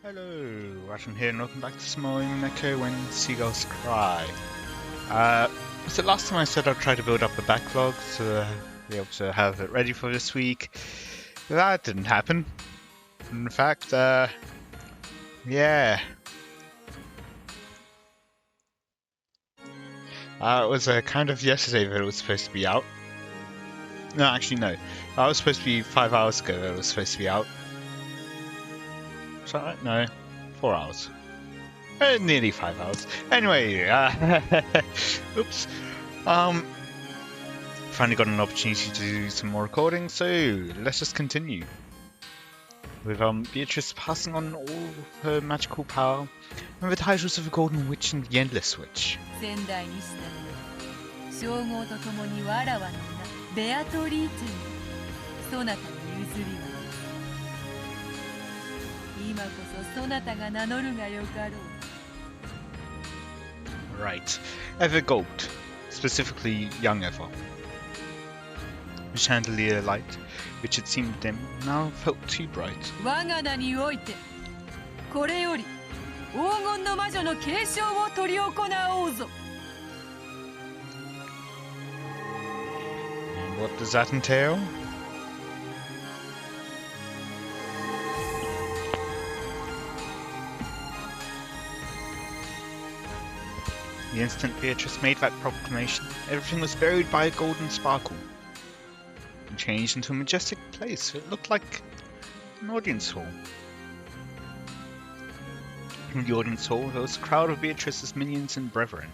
Hello, Watem here and welcome back to some more Umineko When Seagulls Cry. So last time I said I'd try to build up a backlog to be able to have it ready for this week. That didn't happen. In fact, yeah. It was kind of yesterday that it was supposed to be out. No, actually no. That was supposed to be 5 hours ago that it was supposed to be out. Is that right? No. 4 hours. Nearly 5 hours. Anyway, oops. Finally got an opportunity to do some more recording, so let's just continue. With Beatrice passing on all her magical power, and the titles of the Golden Witch and the Endless Witch. Right. Ever Gold, specifically young Ever. The chandelier light, which had seemed dim, now felt too bright. And what does that entail? The instant Beatrice made that proclamation, everything was buried by a golden sparkle and changed into a majestic place. It looked like an audience hall. In the audience hall, there was a crowd of Beatrice's minions and brethren.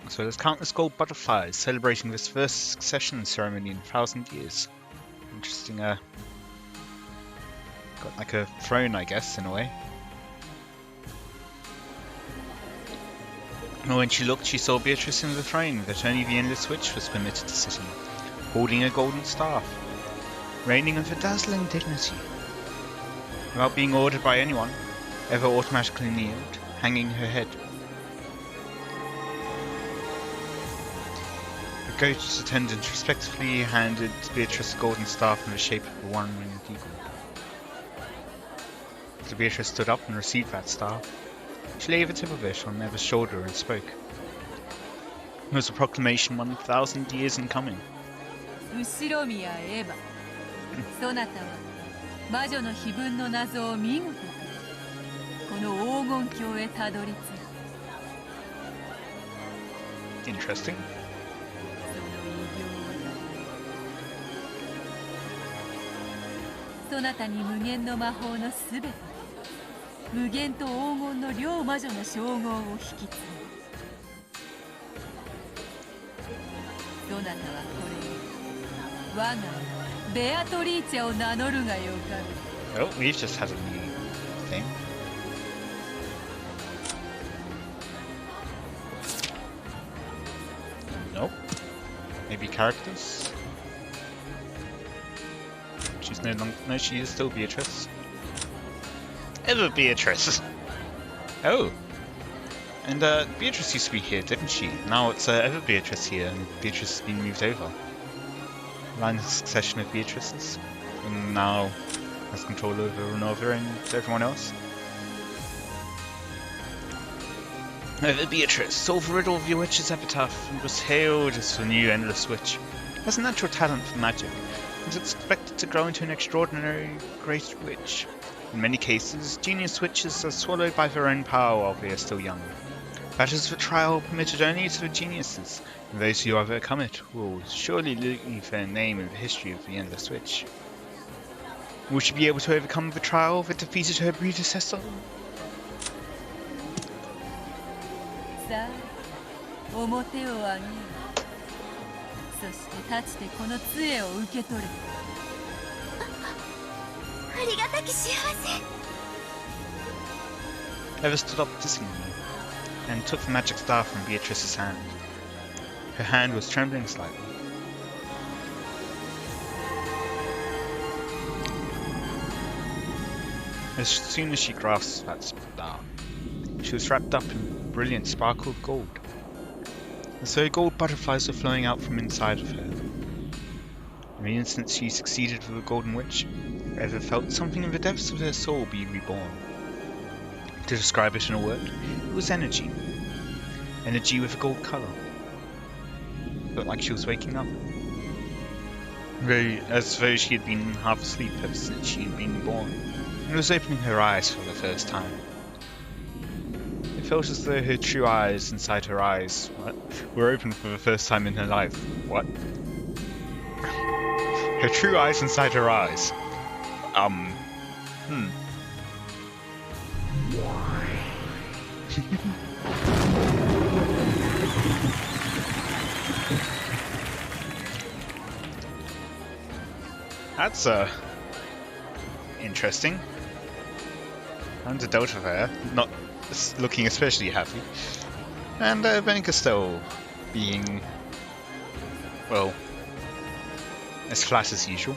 So there's countless gold butterflies celebrating this first succession ceremony in 1,000 years. Interesting, got like a throne, I guess, in a way. When she looked, she saw Beatrice in the throne that only the Endless Witch was permitted to sit in, holding a golden staff, reigning with a dazzling dignity. Without being ordered by anyone, Eva automatically kneeled, hanging her head. The ghost attendant respectfully handed Beatrice a golden staff in the shape of a one-winged eagle. So Beatrice stood up and received that staff. She laid the tip of it on Eva's shoulder and spoke. It was a proclamation 1,000 years in coming. Interesting. Oh, we've just had a new thing. Nope. Maybe characters? She's no longer. No, she is still Beatrice. Ever Beatrice! Oh! And Beatrice used to be here, didn't she? Now it's Ever Beatrice here, and Beatrice has been moved over. Line of succession of Beatrices, and now has control over Renova and everyone else. Ever Beatrice solved the riddle of your witch's epitaph and was hailed as the new Endless Witch. Has a natural talent for magic, and is expected to grow into an extraordinary great witch. In many cases, genius witches are swallowed by their own power while they are still young. That is the trial permitted only to the geniuses, and those who overcome it will surely leave their name in the history of the Endless Witch. Will she be able to overcome the trial that defeated her predecessor? Eva stood up dissingly and took the magic staff from Beatrice's hand. Her hand was trembling slightly. As soon as she grasped that staff, she was wrapped up in brilliant sparkle of gold. As though gold butterflies were flowing out from inside of her. In the instant she succeeded with the Golden Witch, Ever felt something in the depths of her soul be reborn? To describe it in a word, it was energy. Energy with a gold colour. Felt like she was waking up. As though she had been half asleep ever since she had been born, and was opening her eyes for the first time. It felt as though her true eyes inside her eyes were open for the first time in her life. What? Her true eyes inside her eyes. That's interesting. And a Delta there, not looking especially happy. And Benicastel being, well, as flat as usual.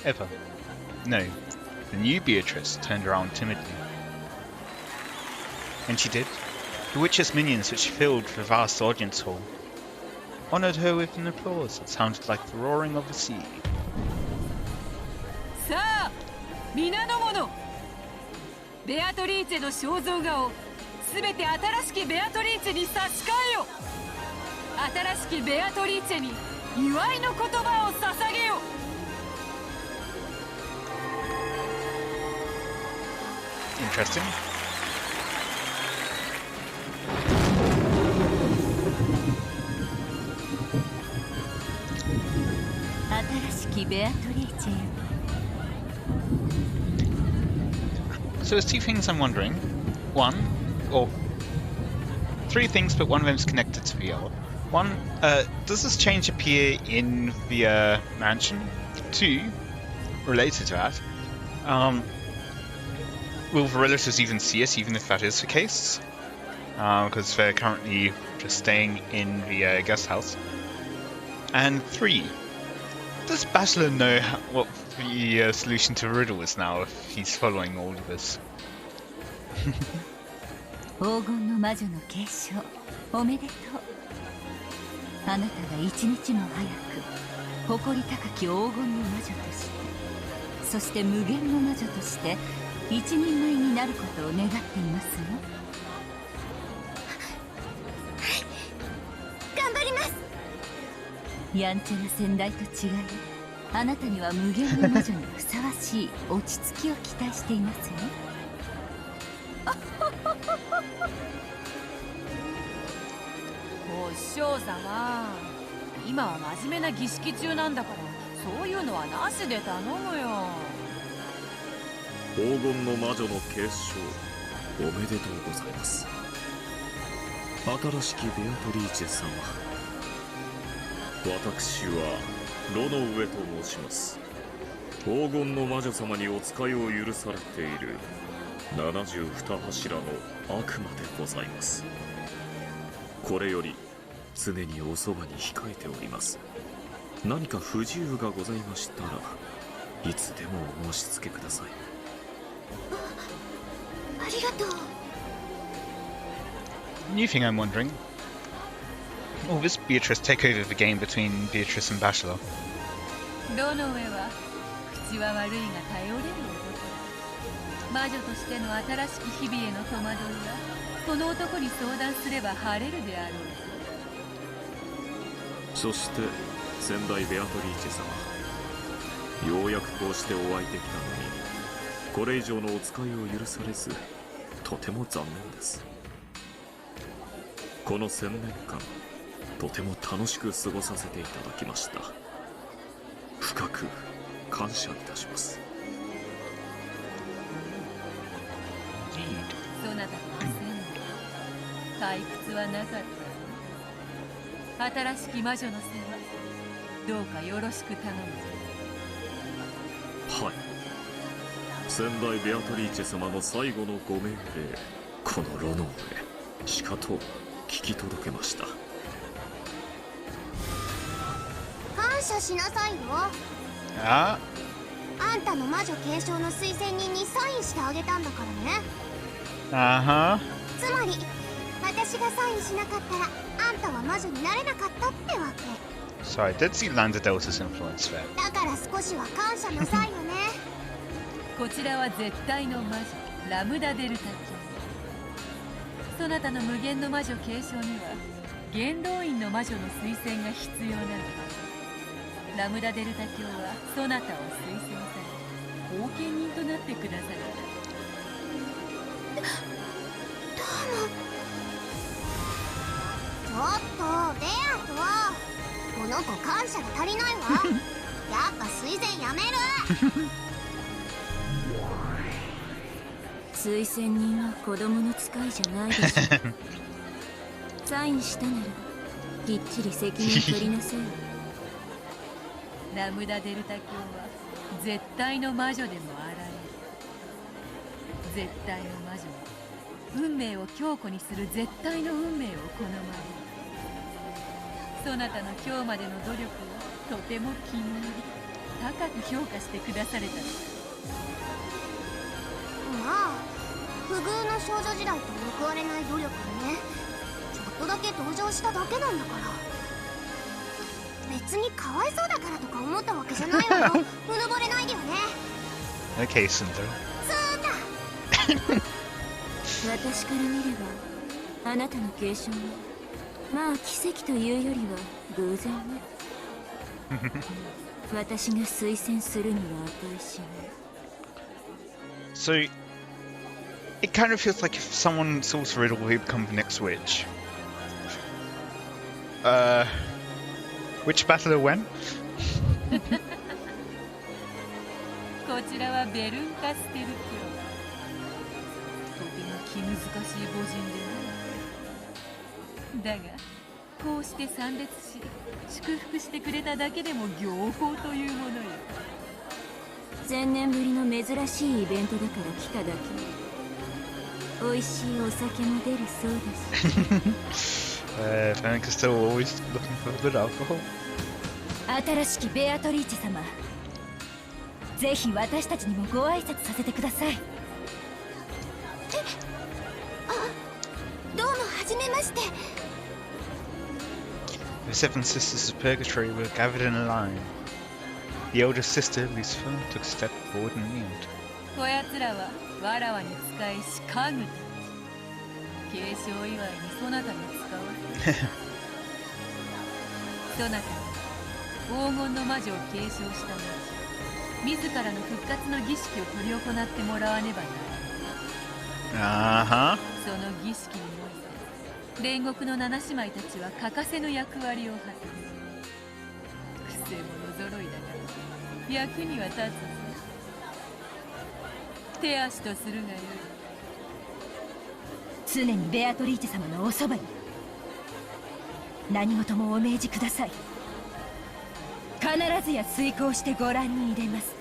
Ever. No. The new Beatrice turned around timidly. And she did. The witch's minions, which filled the vast audience hall, honoured her with an applause that sounded like the roaring of the sea. Interesting. So there's two things I'm wondering. One, or three things, but one of them is connected to the other. One, does this change appear in the mansion? Two, related to that, will the relatives even see it, even if that is the case? Because they're currently just staying in the guest house. And three, does Bachelor know what the solution to the riddle is now if he's following all of this? New thing I'm wondering. Will this Beatrice take over the game between Beatrice and Bachelor? しかと聞き届けました。感謝しなさいよ。ああんたの魔女継承の推薦人にサインしてあげたんだからね。あつまり私がサインしなかったらあんたは魔女になれなかったってわけ。 So I did see Lanzadelta's influence there. だから少しは感謝なさいよね。こちらは絶対の魔女ラムダデルタ卿。そなたの無限の魔女継承には元老院の魔女の推薦が必要なの。ラムダデルタ卿はそなたを推薦され後見人となってくだされた。ちょっとベアとこの子感謝が足りないわ。やっぱ推薦やめる。推薦人は子供の使いじゃないでしょ。サインしたならきっちり責任取りなさい。ラムダデルタ卿は絶対の魔女でもあられる。絶対の魔女は運命を強固にする絶対の運命を好まれる。そなたの今日までの努力はとても気に入り高く評価してくだされたのだ。まあ不遇の少女時代と報われない努力がね、ちょっとだけ同情しただけなんだから。別にかわいそうだからとか思ったわけじゃないわよ。うぬぼれないでよね。 Okay, Cinder. そうだ。私から見ればあなたの継承はまあ奇跡というよりは偶然ね。私が推薦するには値しない。 So it kind of feels like if someone solves the riddle, we become the next witch. Which battler when? こちらはベルンカステル卿。とても気難しい御人でな。だがこうして参列し祝福してくれただけでも行幸というものよ。1000年ぶりの珍しいイベントだから来ただけ。美味しいお酒も出るそうです。Fennec is still always looking for good alcohol. 新しきベアトリーチェ様、ぜひ私たちにもご挨拶させてください。どうもはじめまして。 The seven sisters of Purgatory were gathered in a line. The eldest sister, Lucifer, took a step forward and kneeled. こやつらはわらわに使いし家具たち。継承祝いにそなたに使わせそなたは黄金の魔女を継承した後、自らの復活の儀式を執り行ってもらわねばならない。その儀式において煉獄の七姉妹たちは欠かせぬ役割を果たす。くせ者揃いだが役には立つぞ。手足とするがよい。常にベアトリーチェ様のおそばに。何事もお命じください。必ずや遂行してご覧に入れます。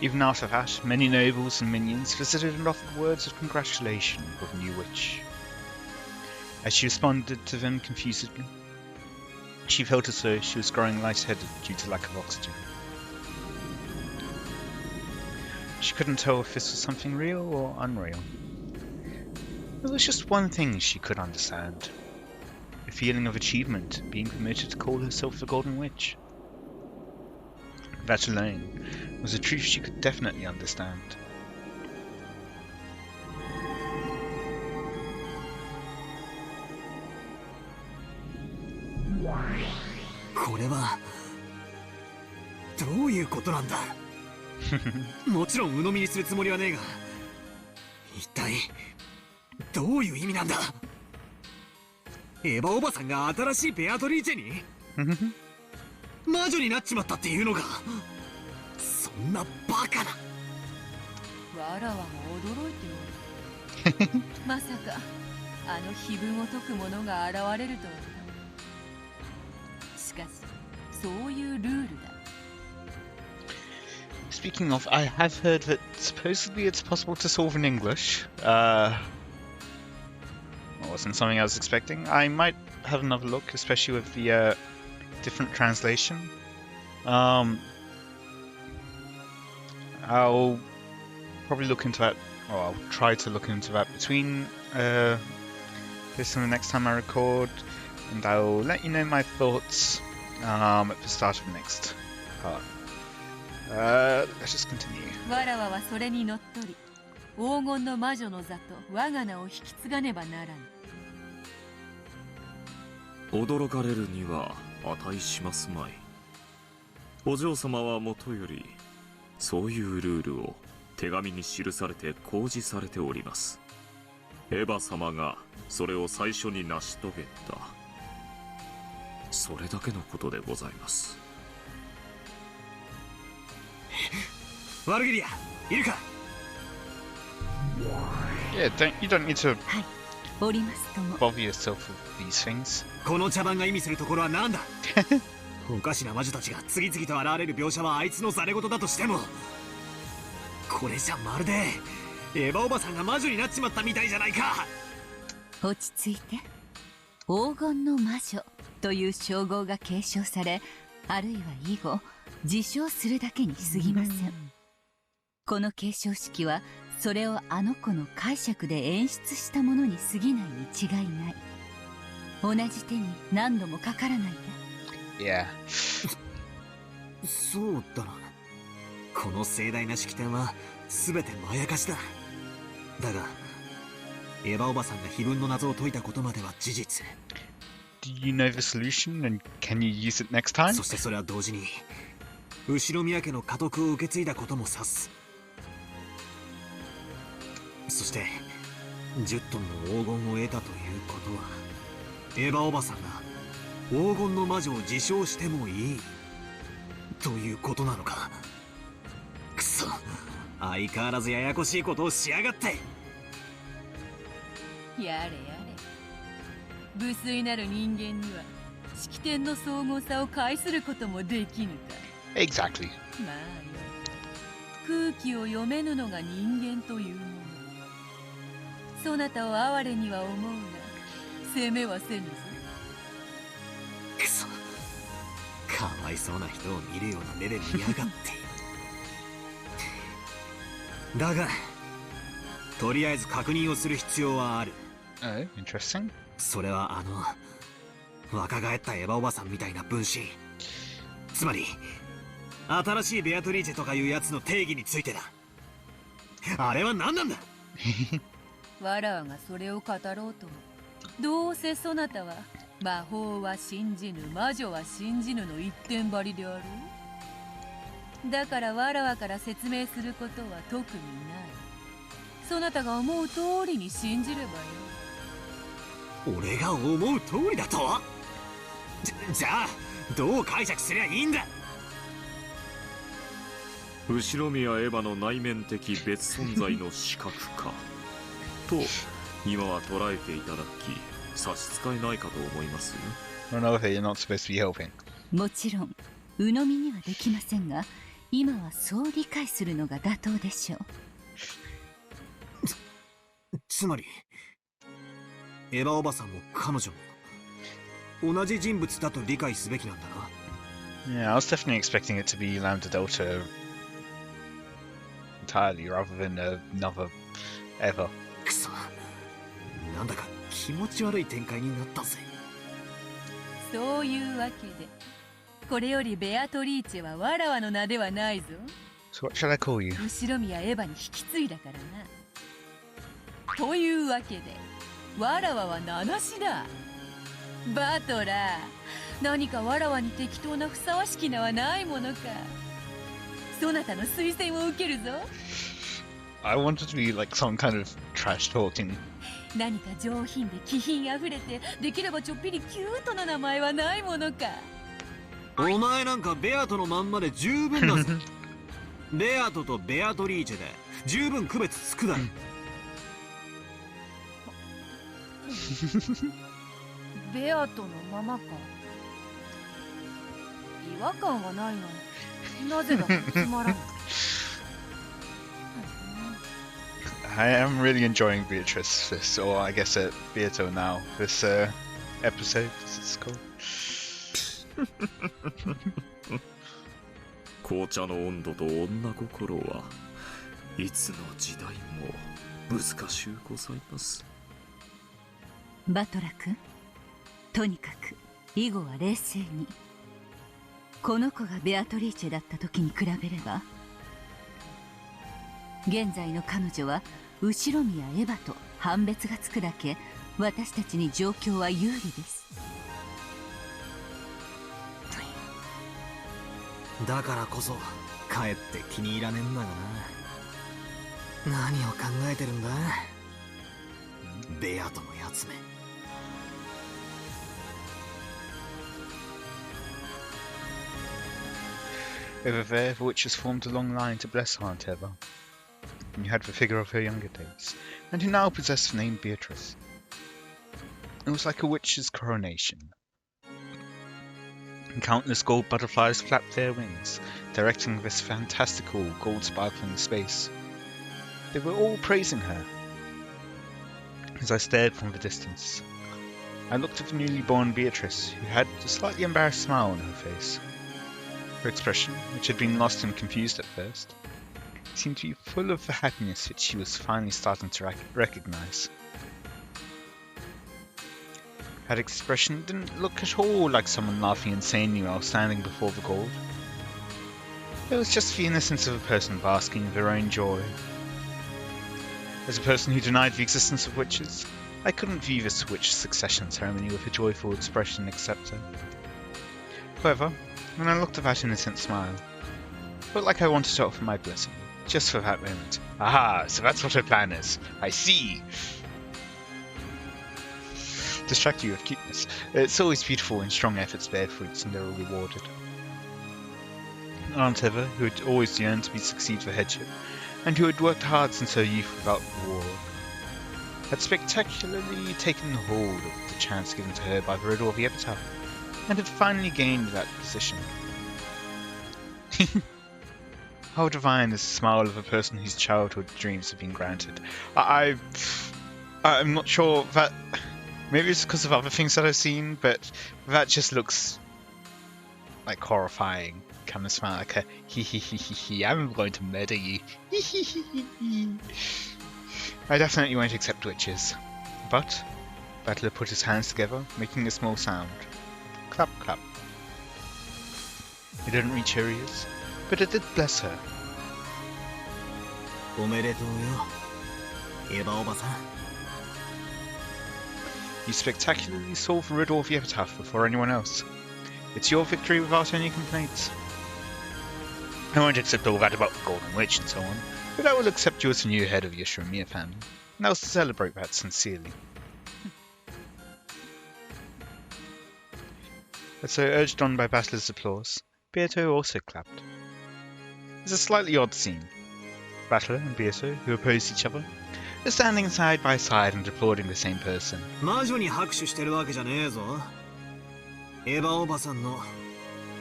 Even after that, many nobles and minions visited and offered words of congratulation for the new witch. As she responded to them confusedly, she felt as though she was growing lightheaded due to lack of oxygen. She couldn't tell if this was something real or unreal. There was just one thing she could understand: a feeling of achievement, being permitted to call herself the Golden Witch. That alone was a truth she could definitely understand. これはどういうことなんだ。もちろん鵜呑みにするつもりはねえが、一体どういう意味なんだ。エヴァおばさんが新しいベアトリーチェに魔女になっちまったっていうのか。そんなバカな。わらわも驚いている。まさかあの碑文を解く者が現れるとは。しかしそういうルールだ。Speaking of, I have heard that supposedly it's possible to solve in English. Wasn't something I was expecting. I might have another look, especially with the different translation. I'll probably look into that, or I'll try to look into that between this and the next time I record, and I'll let you know my thoughts at the start of the next part. Let's just continue. わらわはそれにのっとり、黄金の魔女の座と我が名を引き継がねばならぬ。驚かれるには値しますまい。お嬢様はもとよりそういうルールを手紙に記されて公示されております。エヴァ様がそれを最初に成し遂げた、それだけのことでございます。ワルギリア、いるか？ Yeah, you don't need to はい、おりますとも。 bother yourself with these things. この茶番が意味するところは何だ？おかしな魔女たちが次々と現れる描写はあいつのざれ言だとしても、これじゃまるでエヴァおばさんが魔女になっちまったみたいじゃないか。落ち着いて。黄金の魔女という称号が継承され、あるいは以後自称するだけに過ぎません。この継承式はそれをあの子の解釈で演出したものに過ぎないに違いない。同じ手に何度もかからないで。Yeah. そうだな。この盛大な式典は全てまやかしだ。だがエヴァおばさんが碑文の謎を解いたことまでは事実。 Do you know the solution and can you use it next time? そしてそれは同時に後宮家の家督を受け継いだことも指す。そして10トンの黄金を得たということは、エヴァおばさんが黄金の魔女を自称してもいいということなのか。くそ、相変わらずややこしいことをしやがって。やれやれ、無粋なる人間には式典の総合さを介することもできぬか。 Exactly. まあよ、空気を読めぬのが人間というもの。そなたを哀れには思うが責めはせぬぞ。くそ、かわいそうな人を見るような目で見やがって。だがとりあえず確認をする必要はある。 Oh, interesting. それは若返ったエヴァおばさんみたいな分身、つまり新しいベアトリーチェとかいうやつの定義についてだ。あれは何なんだ？わらわがそれを語ろうとも、どうせそなたは魔法は信じぬ魔女は信じぬの一点張りであろう。だからわらわから説明することは特にない。そなたが思う通りに信じればよ。俺が思う通りだと？じゃあどう解釈すりゃいいんだ？後宮エヴァの内面的別存在の視覚化と今は捉えていただき差し支えないかと思います。 Run over, you're not supposed to be helping. もちろん鵜呑みにはできませんが、今はそう理解するのが妥当でしょう。つまりエヴァおばさんも彼女も同じ人物だと理解すべきなんだな。 Yeah, I was definitely expecting it to be Lambda Delta entirely rather than another Eva. くそ、なんだか気持ち悪い展開になったぜ。そういうわけで、これよりベアトリーチェはわらわの名ではないぞ。 So what shall I call you? 後ろ宮エヴァに引き継いだからな。というわけでわらわは名無しだ。バトラー、何かわらわに適当なふさわしき名はないものか。そなたの推薦を受けるぞ。 I wanted to be like some kind of trash talking. 何か上品で気品あふれて、できればちょっぴりキュートな名前はないものか。お前なんかベアトのまんまで十分だぞ。ベアトとベアトリーチェで十分区別つくだろ。ベアトのままか。違和感はないが、なぜだかつまらん。I am really enjoying Beatrice, or I guess Beato now, this episode, as it's called. 紅茶の温度と女心はいつの時代も難しゅうございます。バトラ君、とにかく以後は冷静に。この子がベアトリーチェだった時に比べれば、現在の彼女は後ろ宮エヴァと判別がつくだけ私たちに状況は有利です。だからこそかえって気に入らねえんだがな。何を考えてるんだベアとのやつめ。Over there, the witches formed a long line to bless Aunt Eva, and you had the figure of her younger days, and who now possessed the name Beatrice. It was like a witch's coronation. And countless gold butterflies flapped their wings, directing this fantastical gold-sparkling space. They were all praising her. As I stared from the distance, I looked at the newly born Beatrice, who had a slightly embarrassed smile on her face. Her expression, which had been lost and confused at first, seemed to be full of the happiness which she was finally starting to recognize. That expression didn't look at all like someone laughing insanely while standing before the gold. It was just the innocence of a person basking in their own joy. As a person who denied the existence of witches, I couldn't view this witch succession ceremony with a joyful expression except her. However, when I looked at that innocent smile, it felt like I wanted to offer my blessing, just for that moment. Aha, so that's what her plan is. I see! Distract you with cuteness. It's always beautiful when strong efforts bear fruits and they're all rewarded. Aunt Eva, who had always yearned to succeed for headship, and who had worked hard since her youth without reward, had spectacularly taken hold of the chance given to her by the riddle of the Epitaph, and had finally gained that position. How divine is the smile of a person whose childhood dreams have been granted. I'm not sure that... Maybe it's because of other things that I've seen, but that just looks like horrifying. Kind of smile like a hee, I'm going to murder you. I definitely won't accept witches. But Battler put his hands together, making a small sound. Clap, clap. It didn't reach her ears, but it did bless her. おめでとうよ、エヴァおばさん。 You spectacularly solved the riddle of the Epitaph before anyone else. It's your victory without any complaints. I won't accept all that about the Golden Witch and so on, but I will accept you as the new head of your Shurimiya family, and I'll celebrate that sincerely. But so urged on by Battler's applause, Beato also clapped. It's a slightly odd scene. Battler and Beato, who opposed each other, are standing side by side and applauding the same person. 魔女に拍手してるわけじゃねえぞ。エヴァおばさんの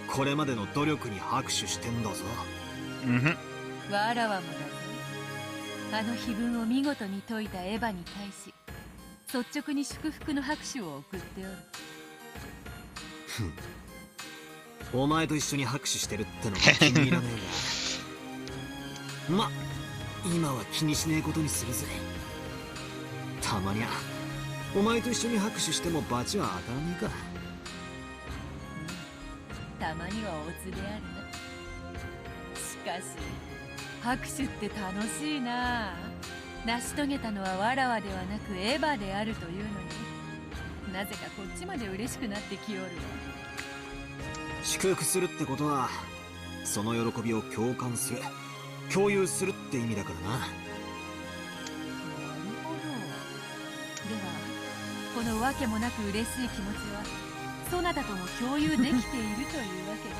これまでの努力に拍手してんだぞ。わらわもだぞ。あの碑文を見事に解いたエヴァに対し、率直に祝福の拍手を送っておる。お前と一緒に拍手してるってのは気に入らねえが。ま、今は気にしねえことにするぜ。たまにゃお前と一緒に拍手しても罰は当たらねえか。たまにはおつであるな。しかし拍手って楽しいな。成し遂げたのはわらわではなくエヴァであるというのに、なぜかこっちまで嬉しくなってきおるわ。祝福するってことはその喜びを共感する、共有するって意味だからな。なるほど。ではこのわけもなく嬉しい気持ちはそなたとも共有できているというわけか。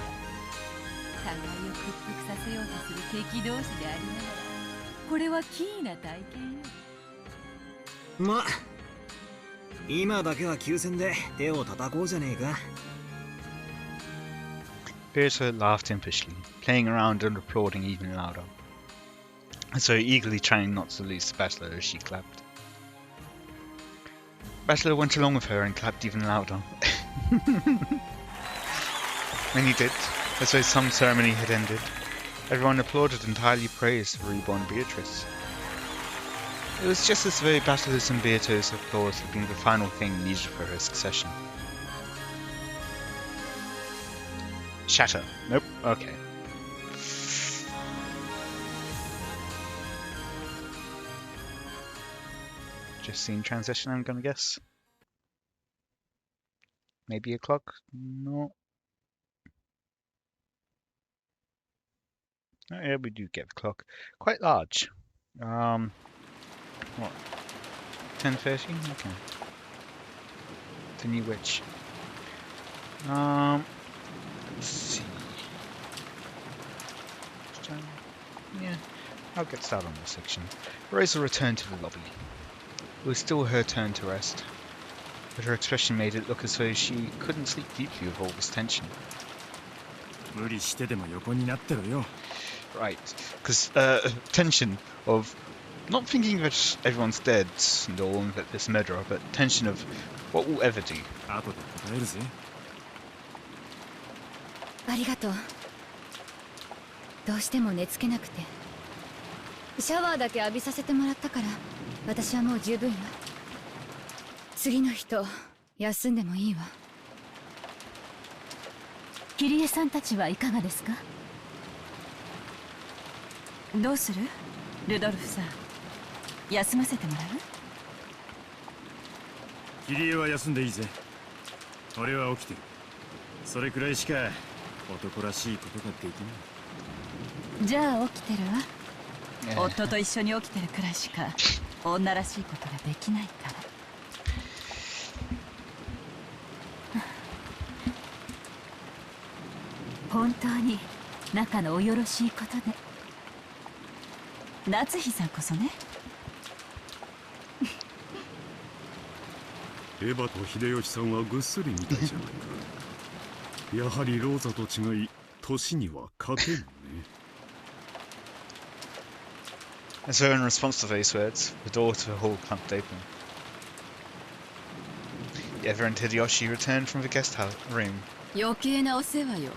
互いを屈服させようとする敵同士でありながら、これは奇異な体験よ。ま、今だけは休戦で手を叩こうじゃねえか。Beato laughed impishly, playing around and applauding even louder. So eagerly trying not to lose to Battler as she clapped. Battler went along with her and clapped even louder. When he did, as though some ceremony had ended, everyone applauded and highly praised the reborn Beatrice. It was just as though Battler's and Beato's applause had been the final thing needed for her succession. Shatter. Nope. Okay. Just seen transition, I'm gonna guess. Maybe a clock? No. Oh, yeah, we do get the clock. Quite large. What? 10:30? Okay. The new witch. Let's see. Yeah, I'll get started on this section. Rosa returned to the lobby. It was still her turn to rest, but her expression made it look as though she couldn't sleep deeply with all this tension. Right, because tension of not thinking that everyone's dead and all, and that there's a murderer, but tension of what we'll ever do. ありがとう。どうしても寝つけなくて。シャワーだけ浴びさせてもらったから、私はもう十分よ。次の人、休んでもいいわ。キリエさんたちはいかがですか？どうする？ルドルフさん。休ませてもらう？キリエは休んでいいぜ。俺は起きてる。それくらいしか男らしいことができない。じゃあ起きてるわ。夫と一緒に起きてるくらいしか女らしいことができないから。本当に仲のおよろしいことで。夏日さんこそね。エヴァと秀吉さんはぐっすりみたいじゃないか。やはりローザと違い、年には勝てんね。So in response to those words, the door to the hall clunked open. Eva and Hideyoshi returned from the guest room. 余計なお世話よ。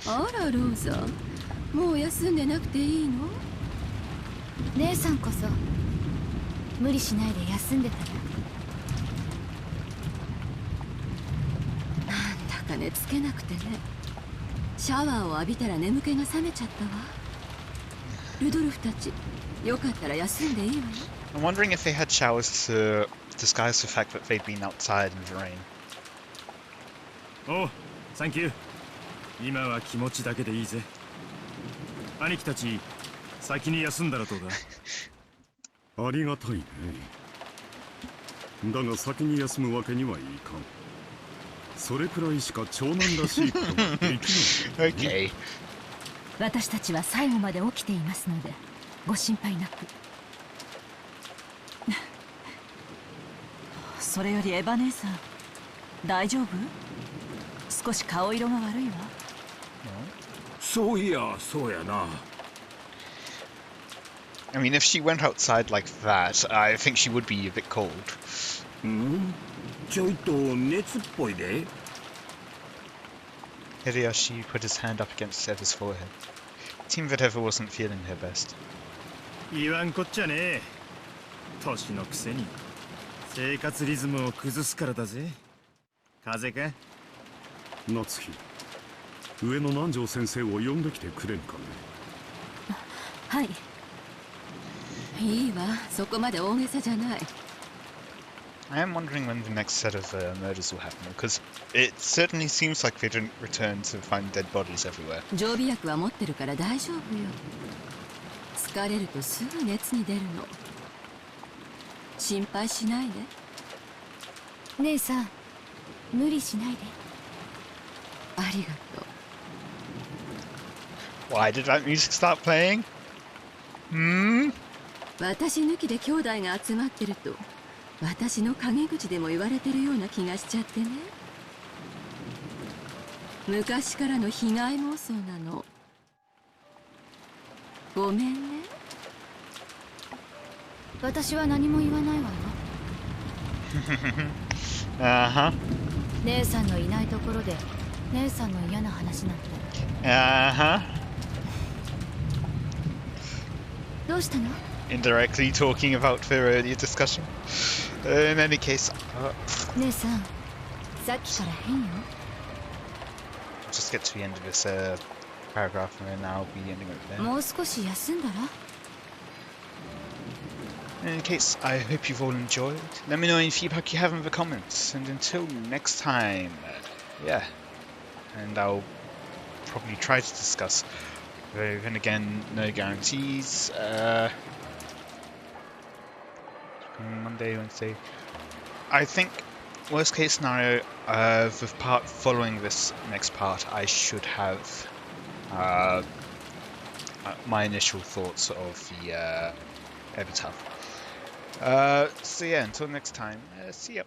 あらローザ、もう休んでなくていいの？姉さんこそ無理しないで休んでたら。なんだか寝つけなくてね。シャワーを浴びたら眠気が覚めちゃったわ。ルドルフたち、よかったら休んでいいわよ。I'm wondering if they had showers to disguise the fact that they'd been outside in the rain. おう、サンキュー。今は気持ちだけでいいぜ。兄貴たち、先に休んだらどうだ？ありがたいね。だが先に休むわけにはいかん。それくらいしか長男らしいことができない、ね。Okay. 私たちは最後まで起きていますのでご心配なく。それよりエヴァ姉さん、大丈夫？少し顔色が悪いわ。そういや、そうやな。I mean, if she went outside like that, I think she would be a bit cold. ちょいと熱っぽいで。Hideyoshi put his hand up against Eva's forehead. It seemed that Eva wasn't feeling her best. 言わんこっちゃねえ。年のくせに生活リズムを崩すからだぜ。風邪か？夏日、上の南條先生を呼んできてくれんかね。はい。いいわ、そこまで大げさじゃない。I am wondering when the next set of murders will happen, because it certainly seems like they didn't return to find dead bodies everywhere. 常備薬は持ってるから大丈夫よ。疲れるとすぐ熱に出るの。心配しないで。姉さん、無理しないで。ありがとう。 Why did that music start playing? 私抜きで兄弟が集まってると私の陰口でも言われてるような気がしちゃってね。昔からの被害妄想なの。ごめんね。私は何も言わないわよ。Uh-huh. 姉さんのいないところで姉さんの嫌な話なんて。Uh-huh. どうしたの？ Indirectly talking about their earlier discussion. In any case, 姉さん、さっきから変よ。just get to the end of this paragraph and then I'll be ending it there. もう少し休んだら？ In any case, I hope you've all enjoyed. Let me know any feedback you have in the comments. And until next time, yeah. And I'll probably try to discuss. Then again, no guarantees. Monday, Wednesday. I think, worst case scenario, the part following this next part, I should have my initial thoughts of the Epitaph. So yeah, until next time, see ya.